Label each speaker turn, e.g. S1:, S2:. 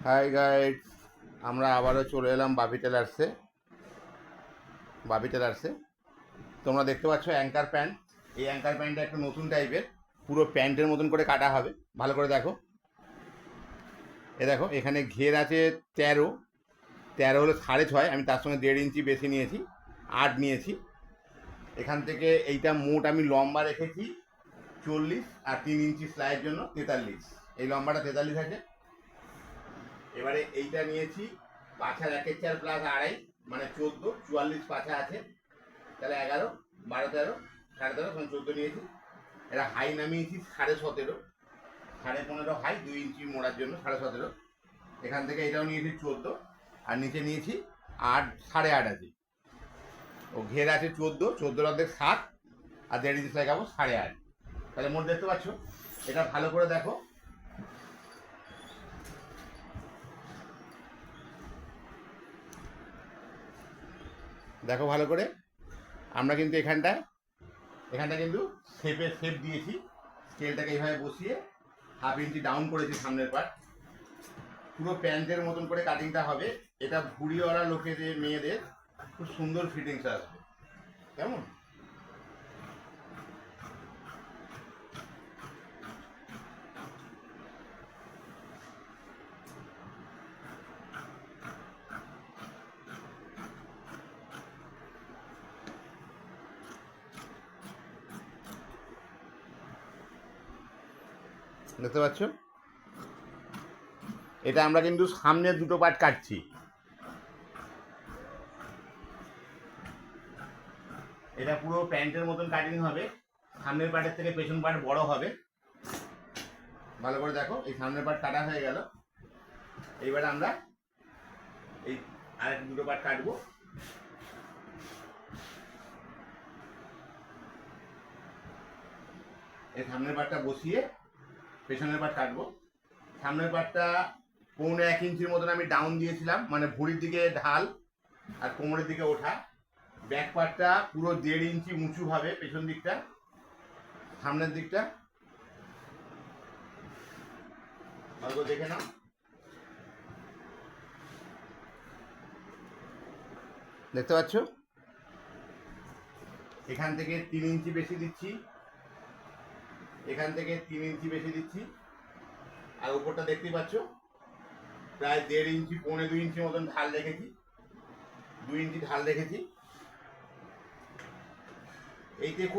S1: High guide, আমরা আবারও চলে এলাম বাপি টেলার্সে। তোমরা দেখতে পাচ্ছ অ্যাঙ্কার প্যান্ট। এই অ্যাঙ্কার প্যান্টটা একটু নতুন টাইপের, পুরো প্যান্টের মতন করে কাটা হবে। ভালো করে দেখো, দেখো এখানে ঘের আছে 13। 13 হলো 6.5, আমি তার সঙ্গে 1.5 ইঞ্চি বেশি নিয়েছি, 8 নিয়েছি। এখান থেকে এইটা মোট আমি লম্বা রেখেছি 40, আর 3 ইঞ্চি সেলাইয়ের জন্য 43। এই লম্বাটা 43 আছে। এবারে এইটা নিয়েছি পাছার 1/4 প্লাস 2.5, মানে 14, 44 পাছা আছে, তাহলে 11, 12, 13, 13.5, 14 নিয়েছি। এটা হাই নামিয়েছি 17.5, 15.5 হাই, 2 ইঞ্চি মোড়ার জন্য 17.5। এখান থেকে এটাও নিয়েছি 14, আর নিচে নিয়েছি 8, 8.5 আছে। ও ঘের আছে 14, 14 অর্ধেক 7, আর 1.5 ইঞ্চি লাগাবো 8.5। তাহলে মোট দেখতে পাচ্ছ। এটা ভালো করে দেখো, দেখো ভালো করে। আমরা কিন্তু এখানটা কিন্তু শেপ দিয়েছি। স্কেলটাকে এইভাবে বসিয়ে 1/2 ইঞ্চি ডাউন করেছি সামনের পার্ট। পুরো প্যান্টের মতন করে কাটিংটা হবে। এটা ভুড়িওয়ালা লোকেদের, মেয়েদের খুব সুন্দর ফিটিংস আসবে। কেমন? দেখতে পাচ্ছ? এটা আমরা কিন্তু সামনের দুটো পার্ট কাটছি। এটা পুরো প্যান্টের মতন কাটিং হবে। সামনের পার্টের থেকে পেছন পার্ট বড় হবে। ভালো করে দেখো, এই সামনের পার্ট কাটা হয়ে গেল। এইবারে আমরা এই আরেক দুটো পার্ট কাটবো। এই সামনের পার্টটা বসিয়ে পেছনের পার্ট কাটবো। সামনের পার্টটা 1.25 ইঞ্চির মতন আমি ডাউন দিয়েছিলাম, মানে ভুঁড়ির দিকে ঢাল আর কোমরের দিকে ওঠা। ব্যাক পার্টটা পুরো 1.5 ইঞ্চি উঁচু হবে, পেছন দিকটা, সামনের দিকটা ভালো করে দেখে নাও। দেখতে পাচ্ছ? এখান থেকে 3 ইঞ্চি বেশি দিচ্ছি, এখান থেকে 3 ইঞ্চি বেশি দিচ্ছি। আর উপরটা দেখতেই পাচ্ছ, প্রায় 1.5 ইঞ্চি, 1.25 ইঞ্চি মতন ঢাল রেখেছি, 2 ইঞ্চি ঢাল রেখেছি। এইতে খুব